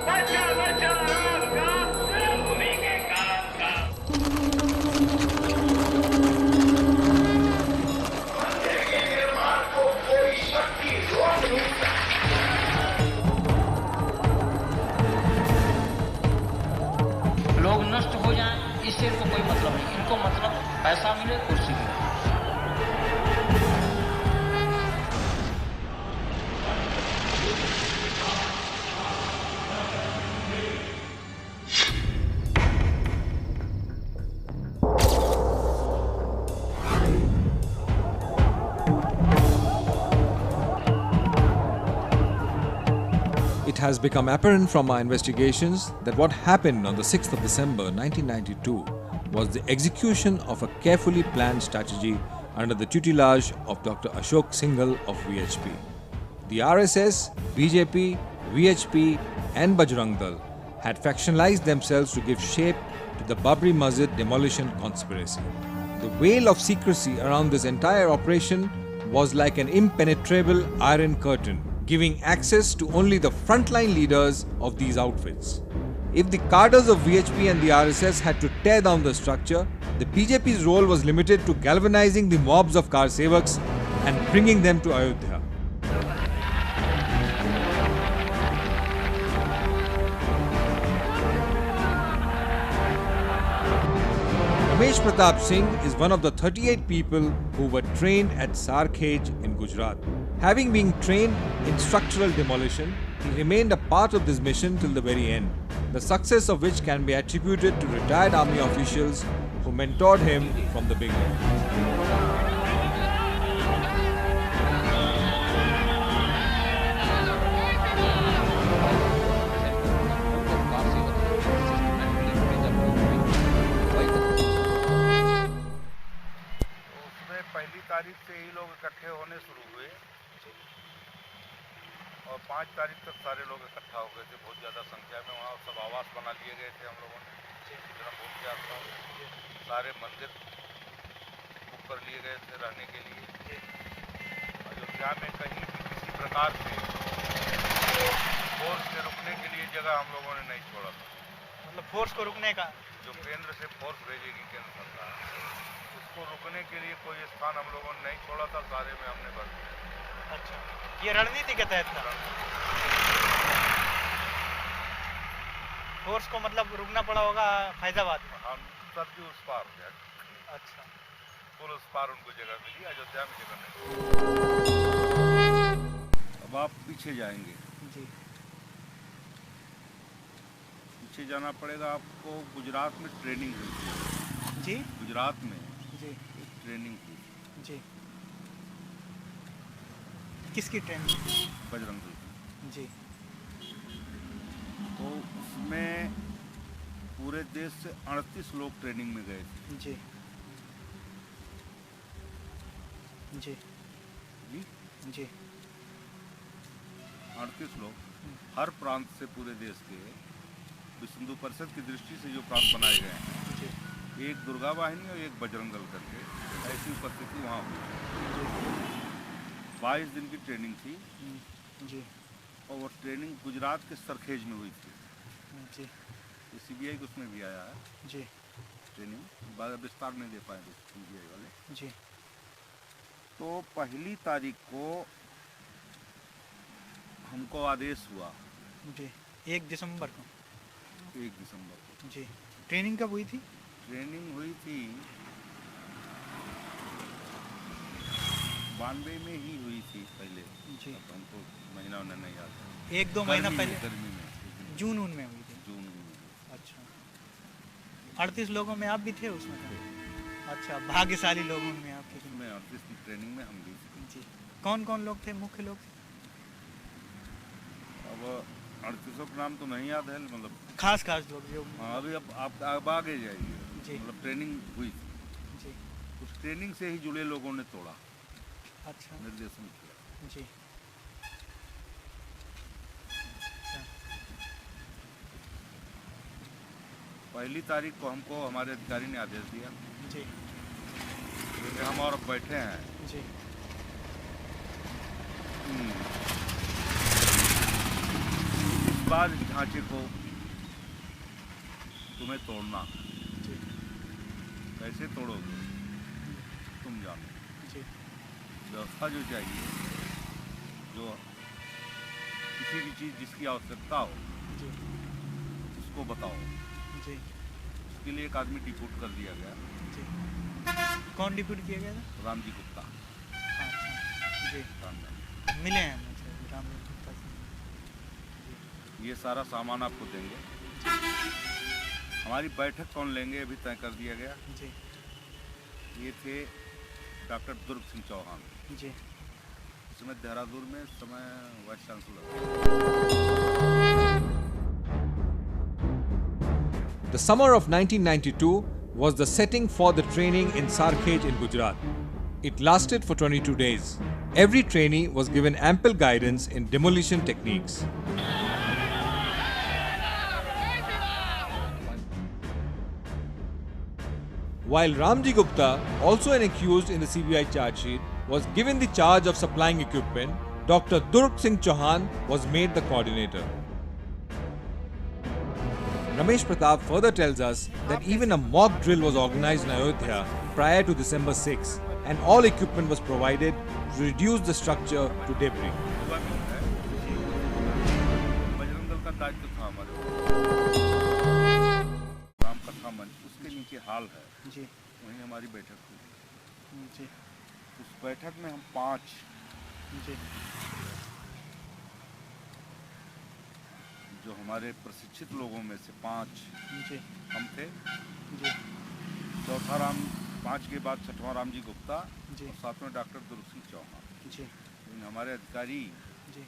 बचा बचा राम का उन्हीं के काम का। मंदिर के निर्माण को कोई शक्ति रोक नहीं सकती। लोग नष्ट हो जाएं इससे इनको कोई मतलब नहीं, इनको मतलब पैसा मिले, कुर्सी मिले। It has become apparent from our investigations that what happened on the 6th of December 1992 was the execution of a carefully planned strategy under the tutelage of Dr. Ashok Singhal of VHP. The RSS, BJP, VHP and Bajrang Dal had factionalized themselves to give shape to the Babri Masjid demolition conspiracy. The veil of secrecy around this entire operation was like an impenetrable iron curtain, giving access to only the frontline leaders of these outfits. If the cadres of VHP and the RSS had to tear down the structure, the BJP's role was limited to galvanizing the mobs of car sevaks and bringing them to Ayodhya. Ramesh Pratap Singh is one of the 38 people who were trained at Sarkhej in Gujarat. Having been trained in structural demolition, he remained a part of this mission till the very end, the success of which can be attributed to retired army officials who mentored him from the beginning. पहली तारीख से ही लोग इकट्ठे होने शुरू हुए और 5 तारीख तक सारे लोग इकट्ठा हो गए थे बहुत ज़्यादा संख्या में। वहाँ सब आवास बना लिए गए थे हम लोगों ने जन्मभूमि के आसपास। सारे मंदिर बुक कर लिए गए थे रहने के लिए। अयोध्या में कहीं भी किसी प्रकार से फोर्स के रुकने के लिए जगह हम लोगों ने नहीं छोड़ा था। मतलब फोर्स को रुकने का जो केंद्र से फोर्स भेजेगी केंद्र सरकार, उसको रुकने के लिए कोई स्थान हम लोगों ने नहीं छोड़ा था। सारे में हमने भर दिया। अच्छा, ये रणनीति के तहत था। फोर्स को मतलब रुकना पड़ा होगा फैजाबाद में। हम सरजू उस पार हो गया। अच्छा, पुल उस पार उनको जगह मिली, अयोध्या में जगह नहीं। अब आप पीछे जाएंगे जी। पीछे जाना पड़ेगा आपको। गुजरात में ट्रेनिंग हुई थी जी। गुजरात में जी ट्रेनिंग हुई जी। किसकी ट्रेनिंग? बजरंग दल जी। तो उसमें पूरे देश से 38 लोग ट्रेनिंग में गए थे। जी जी जी जी। 38 लोग हर प्रांत से पूरे देश के विश्व हिंदू परिषद की दृष्टि से जो प्रांत बनाए गए हैं, जी। एक दुर्गा वाहिनी और एक बजरंग दल करके, ऐसी उपस्थिति वहाँ हुई। 22 दिन की ट्रेनिंग थी जी। और वो ट्रेनिंग गुजरात के सरखेज में हुई थी। जी। तो सीबीआई को उसमें भी आया है जी। ट्रेनिंग, बाद विस्तार नहीं दे पाए सीबीआई वाले। जी। तो पहली तारीख को हमको आदेश हुआ। जी। 1 दिसंबर को। 1 दिसंबर को। जी। ट्रेनिंग कब हुई थी? ट्रेनिंग हुई थी 92 में ही हुई थी पहले। जी। अब हमको महीना उन्हें नहीं याद है। 1-2 महीना पहले गर्मी में जून में हुई थी। जून में। अच्छा, 38 लोगों में आप भी थे उसमें? अच्छा, भाग्यशाली लोगों में आप थे। मैं 38 की ट्रेनिंग में हम भी थे। जी। कौन कौन लोग थे, मुख्य लोग थे? अब 38 का नाम तो नहीं याद है, मतलब खास लोग जो। हाँ, अभी अब आप आगे जाइए। जी। मतलब ट्रेनिंग हुई थी, जी। उस ट्रेनिंग से ही जुड़े लोगों ने तोड़ा, अच्छा। निर्देशन किया। जी। अच्छा। पहली तारीख को हमको हमारे अधिकारी ने आदेश दिया। जी। जैसे हम और बैठे हैं। जी। बाद इस ढांचे को तुम्हें तोड़ना, जी कैसे तोड़ोगे तुम जानो। जी व्यवस्था जो चाहिए, जो किसी भी चीज़ जिसकी आवश्यकता हो जी उसको बताओ। जी उसके लिए एक आदमी डिप्यूट कर दिया गया, जी। कौन डिप्यूट किया गया था? रामजी गुप्ता। अच्छा जी, रामजी मिले हैं मुझे रामजी गुप्ता से। ये सारा सामान आपको देंगे। हमारी बैठक कौन लेंगे अभी तय कर दिया गया। जी ये थे डॉक्टर दुर्ग सिंह चौहान, जी इस समय देहरादून में, इस समय vice chancellor. The summer of 1992 was the setting for the training in Sarkhej in Gujarat. It lasted for 22 days. Every trainee was given ample guidance in demolition techniques. While Ramji Gupta, also an accused in the CBI charge sheet, was given the charge of supplying equipment, Dr. Durg Singh Chauhan was made the coordinator. Ramesh Pratap further tells us that even a mock drill was organized in Ayodhya prior to December 6, and all equipment was provided to reduce the structure to debris. Bajrang Dal का दायित्व था हमारे राम कथा मंच, उसके नीचे हाल है, जी वहीं हमारी बैठक हुई। जी उस बैठक में हम 5 जी जो हमारे प्रशिक्षित लोगों में से 5 जी हम थे। जी चौथा राम 5 के बाद छठवां रामजी गुप्ता जी और 7वें डॉक्टर दुर्ग सिंह चौहान। जी लेकिन हमारे अधिकारी जी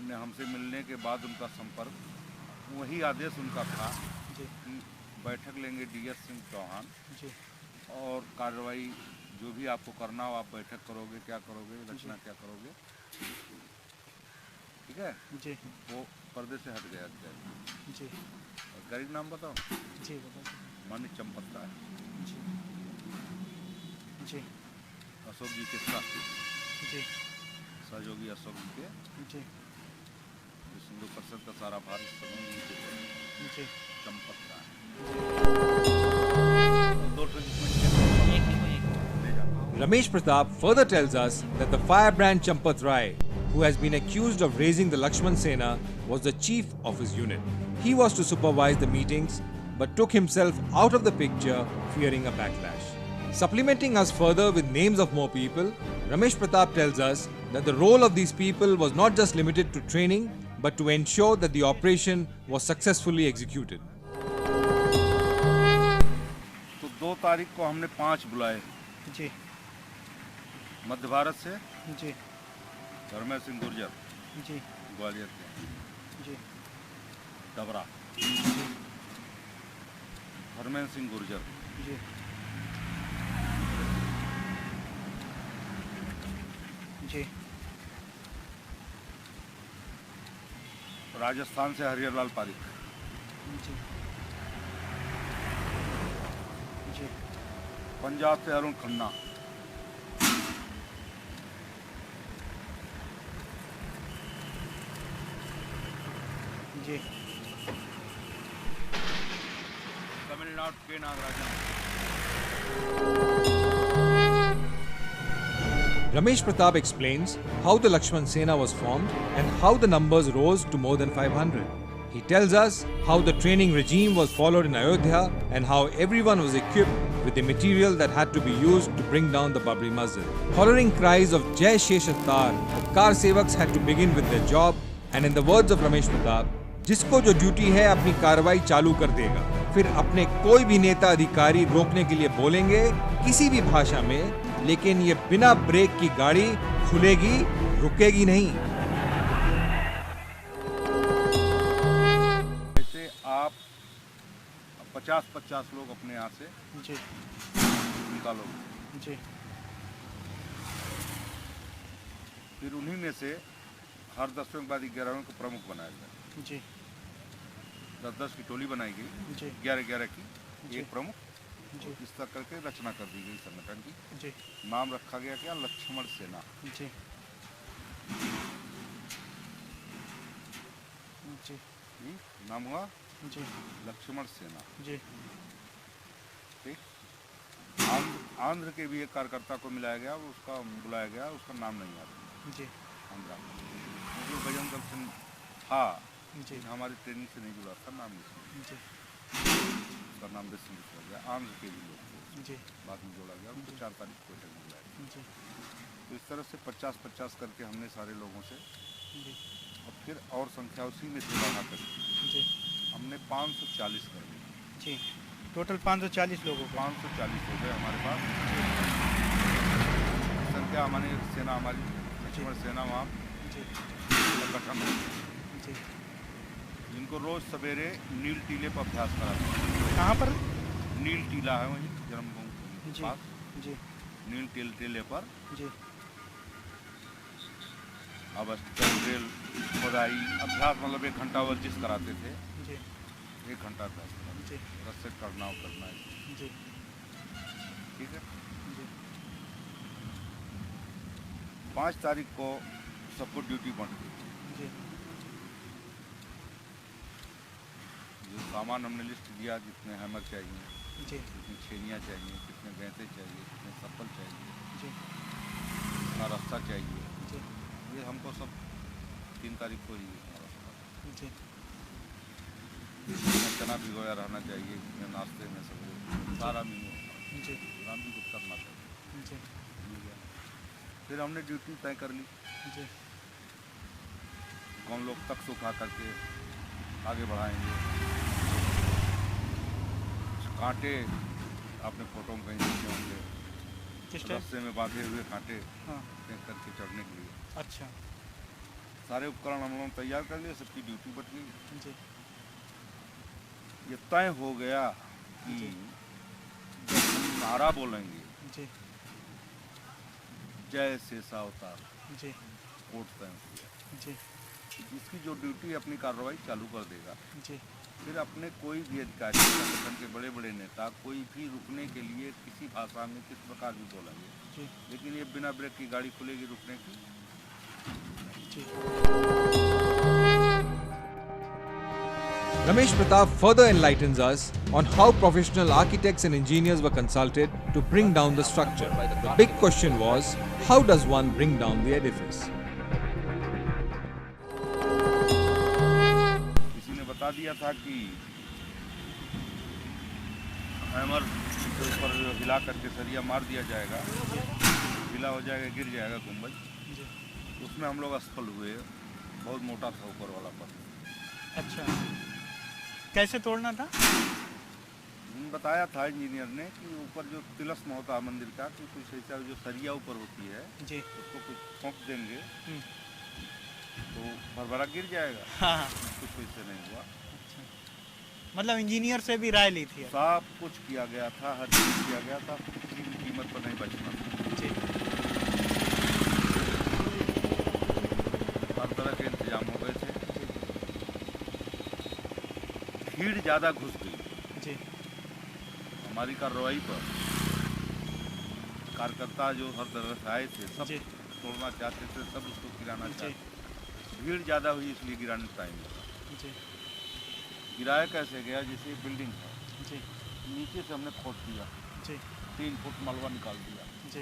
ने हमसे मिलने के बाद उनका संपर्क, वही आदेश उनका था जी कि बैठक लेंगे डीएस सिंह चौहान जी और कार्रवाई जो भी आपको करना हो आप बैठक करोगे, क्या करोगे, रचना क्या करोगे, ठीक है। जी वो पर्दे से हट गया अधिकारी। जी अधिकारी का नाम बताओ, जी बता दीजिए। मान्य चंपत राय, जी जी अशोक जी के साथ, जी सहयोगी अशोक जी के, जी जो सिंधु परिषद का सारा भार इस समय उनके थे, जी Champat Rai. Ramesh Pratap further tells us that the firebrand Champat Rai, who has been accused of raising the Lakshman Sena, was the chief of his unit. He was to supervise the meetings but took himself out of the picture, fearing a backlash. Supplementing us further with names of more people, Ramesh Pratap tells us that the role of these people was not just limited to training but to ensure that the operation was successfully executed. तो 2 तारीख को हमने 5 बुलाए जी मध्य भारत से, जी धर्मेश सिंह गुर्जर जी ग्वालियर के, जी डबरा, धर्मेश सिंह गुर्जर, जी जी राजस्थान से हरिहरलाल पारिक, जी जी पंजाब से अरुण खन्ना, जी तमिलनाडु के Nagarajan. Ramesh Pratap explains how the Lakshman Sena was formed and how the numbers rose to more than 500. He tells us how the training regime was followed in Ayodhya and how everyone was equipped with the material that had to be used to bring down the Babri Masjid. Hollering cries of Jai Sheshatar, the car sevaks had to begin with their job, and in the words of Ramesh Pratap, जिसको जो duty है अपनी कार्रवाई चालू कर देगा, फिर अपने कोई भी नेता अधिकारी रोकने के लिए बोलेंगे किसी भी भाषा में, लेकिन ये बिना ब्रेक की गाड़ी खुलेगी, रुकेगी नहीं। जैसे आप 50-50 लोग अपने यहाँ से जी निकालोगे, जी फिर उन्हीं में से हर 10वें के बाद 11वें को प्रमुख बनाया जाए। जी 10-10 की टोली बनाई गई, जी 11-11 की जी। एक प्रमुख, जी इस तरह करके रचना कर दी गई संगठन की। जी नाम रखा गया क्या, लक्ष्मण सेना। जी जी नाम हुआ जी लक्ष्मण सेना। जी ठीक, आंध्र के भी एक कार्यकर्ता को मिलाया गया, उसका बुलाया गया, उसका नाम नहीं आता जी आंध्रा का, क्योंकि बजरंग दल से था जी हमारी ट्रेनिंग से नहीं जुड़ा था नाम, जी उसका नाम विष्णु हो गया। आंध्र के भी लोग थे, जी बाद में जोड़ा गया, उनको 4 तारीख को बैठक में बुलाया। जी तो इस तरह से 50-50 करके हमने सारे लोगों से, जी और फिर और संख्या उसी में से बढ़ा कर जी हमने 540 कर दी। जी टोटल 540 लोगों को। 540 हो गए हमारे पास संख्या। हमारी सेना, हमारी लक्ष्मण सेना वहाँ जी का गठन हो गया, जी जिनको रोज सवेरे नील टीले पर अभ्यास कराते हैं। कहाँ पर? नील टीला है वहीं जन्मभूमि के जी पास, जी नील टीले पर जी अवस्था रेल खुदाई अभ्यास, मतलब 1 घंटा वर्जिश कराते थे, जी 1 घंटा अभ्यास कराते जी थे, रस्से करना उतरना है। जी ठीक है, जी 5 तारीख को सबको ड्यूटी बंट गई। जी जो सामान हमने लिस्ट दिया, जितने हैमर चाहिए, जी कितनी छेनियाँ चाहिए, कितने भैंसे चाहिए, कितने सप्पल चाहिए, जी कितना रास्ता चाहिए, जी ये हमको सब 3 तारीख को ही हमारा सामान। जी कितना चना भिगोया रहना चाहिए, कितने नाश्ते में सब सारा मेनू जी राम जी को करना चाहिए। जी मिल गया। फिर हमने ड्यूटी तय कर ली, जी कौन लोग तक सुखा करके आगे बढ़ाएंगे। कांटे आपने फोटो में कहीं देखे होंगे, किस टाइप? रास्ते में बांधे हुए कांटे हाँ फेंक करके चढ़ने के लिए। अच्छा सारे उपकरण हम लोगों ने तैयार कर लिए, सबकी ड्यूटी बट गई। जी ये तय हो गया कि जी। जब हम नारा बोलेंगे जी जय शेषावतार, जी कोर्ट तय हो गया। जी इसकी जो ड्यूटी अपनी कार्रवाई चालू कर देगा। जी फिर अपने कोई भी अधिकारी, संगठन के बड़े बड़े नेता कोई भी रुकने के लिए किसी भाषा में किस प्रकार भी बोलेंगे, जी लेकिन ये बिना ब्रेक की गाड़ी खुलेगी रुकने की। जी Ramesh Pratap further enlightens us on how professional architects and engineers were consulted to bring down the structure. The big question was, how does one bring down the edifice? किसी ने बता दिया था कि हैमर के ऊपर हिला करके सरिया मार दिया जाएगा, हिला हो जाएगा, गिर जाएगा गुंबद। जी उसमें हम लोग असफल हुए, बहुत मोटा था ऊपर वाला पत्थर। अच्छा कैसे तोड़ना था? बताया था इंजीनियर ने कि ऊपर जो तिलस्म होता है मंदिर का, कि कुछ ऐसा जो सरिया ऊपर होती है जी उसको कुछ सौंप देंगे हम्म, तो भरभरा गिर जाएगा। हाँ हाँ कुछ वैसे नहीं हुआ, अच्छा मतलब इंजीनियर से भी राय ली थी? सब कुछ किया गया था, हर चीज किया गया था, किसी भी कीमत पर नहीं बचना था। जी हर तरह के इंतजाम हो गए थे। भीड़ ज़्यादा घुस गई जी हमारी कार्रवाई पर। कार्यकर्ता जो हर तरह से आए थे सब जी तोड़ना चाहते थे, सब उसको गिराना जी चाहते थे। भीड़ ज़्यादा हुई इसलिए गिराने टाइम लगा। जी गिराया कैसे गया, जैसे बिल्डिंग है, जी नीचे से हमने खोद दिया, जी 3 फुट मलबा निकाल दिया जी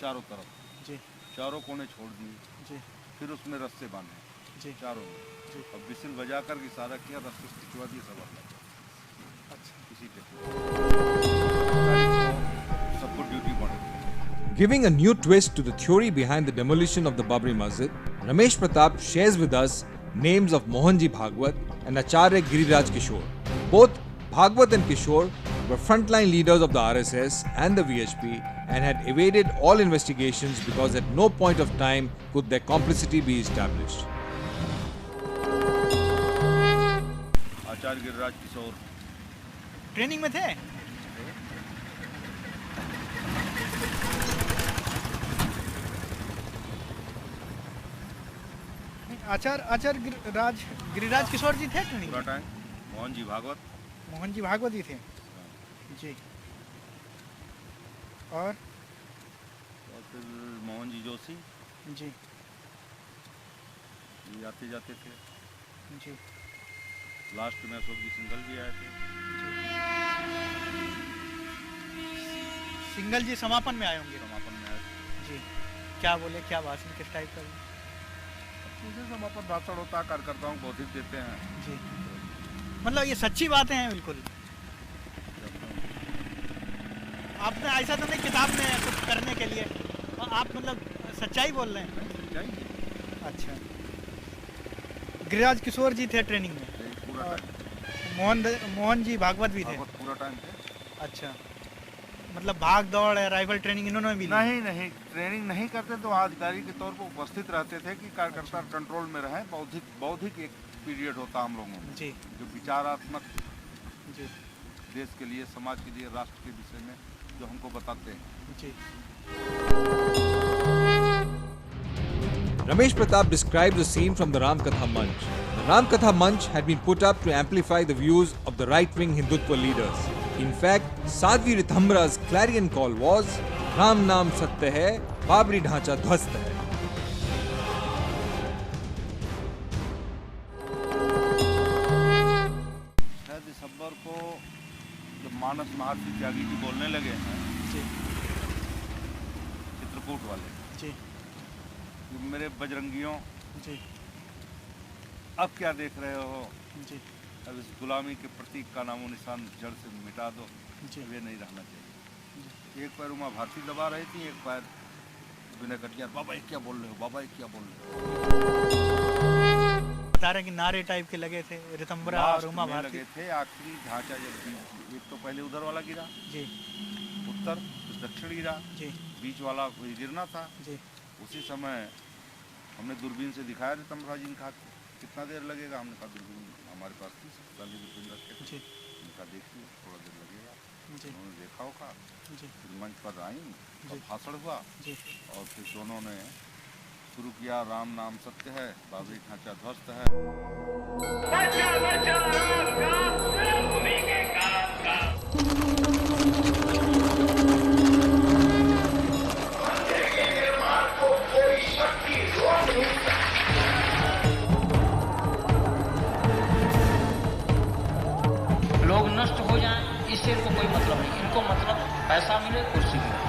चारों तरफ, जी चारों कोने छोड़ दिए, जी फिर उसमें रस्से बांधे जी चारों में, जी और विसिल बजा कर इशारा किया, रस्से से खिंचवा दिए, सब अलग अच्छा इसी टेक्निक। सबको ड्यूटी बढ़ गई। Giving a new twist to the theory behind the demolition of the Babri Masjid, Ramesh Pratap shares with us names of Mohanji Bhagwat and Acharya Giriraj Kishore. Both Bhagwat and Kishore were frontline leaders of the RSS and the VHP and had evaded all investigations because at no point of time could their complicity be established. Acharya Giriraj Kishore training में थे? आचार्य गिरिराज किशोर जी थे training पूरा में? Time. Mohan ji Bhagavat, Mohan ji Bhagavat जी थे जी। और फिर मोहन जी जोशी जी ये आते जाते थे। जी लास्ट में अशोक जी सिंघल भी आए थे। सिंघल जी समापन में आए होंगे। समापन में आए थे। जी, क्या बोले, क्या भाषण, किस टाइप का? जैसे समापन भाषण होता है, कार्यकर्ताओं को बौद्धिक देते हैं। जी, मतलब ये सच्ची बातें हैं बिल्कुल। आपने ऐसा तो नहीं किताब में कुछ करने के लिए, आप मतलब सच्चाई बोल रहे हैं? सच्चाई। अच्छा, गिरिराज किशोर जी थे ट्रेनिंग में, पूरा और टाइम मोहन जी भागवत भी थे। पूरा टाइम थे। अच्छा, मतलब भाग दौड़ या राइफल ट्रेनिंग इन्होंने भी ली? नहीं, ट्रेनिंग नहीं करते तो अधिकारी के तौर पर उपस्थित रहते थे कि कार्यकर्ता कंट्रोल में रहें। बौद्धिक एक पीरियड होता हम लोगों में जी, जो विचारात्मक जी, देश के लिए, समाज के लिए, राष्ट्र के विषय में जो हमको बताते हैं। जी। Ramesh Pratap describes the scene from the Ramkatha Manch. The Ramkatha Manch had been put up to amplify the views of the right-wing Hindutva leaders. In fact, Sadhvi Rithambra's clarion call was, "Ram naam satya hai, Babri ढांचा ध्वस्त है." 6 दिसंबर को जब मानस महर्षि त्यागी जी बोलने लगे हैं, जी, चित्रकूट वाले, जी, कि मेरे बजरंगियों जी, अब क्या देख रहे हो, जी, अब इस गुलामी के प्रतीक का नामो निशान जड़ से मिटा दो। जी। अब ये नहीं रहना चाहिए। एक पैर उमा भारती दबा रही थी, एक पैर विनय कटियार। बाबा ये क्या बोल रहे हो, बाबा ये क्या बोल रहे हो। बता रहे हैं कि नारे टाइप के लगे थे ऋतंबरा और उमा में भारती। लगे थे। आखिरी ढांचा जब एक तो पहले उधर वाला गिरा, जी, उत्तर फिर दक्षिण गिरा, जी, बीच वाला कोई गिरना था। जी, उसी समय हमने दूरबीन से दिखाया ऋतंबरा जी ने कहा कितना देर लगेगा। हमने कहा दूरबीन हमारे पास थी, 40 दूरबीन रखे थे। जी, उनका देखिए थोड़ा देर लगेगा। जी, उन्होंने देखा होगा, जी, फिर मंच पर आई और जी। भाषण हुआ, जी, और फिर दोनों ने शुरू किया, राम नाम सत्य है, बाबरी ढांचा ध्वस्त है। लोग नष्ट हो जाएं, इससे इनको कोई मतलब नहीं। इनको मतलब पैसा मिले, कुर्सी मिले।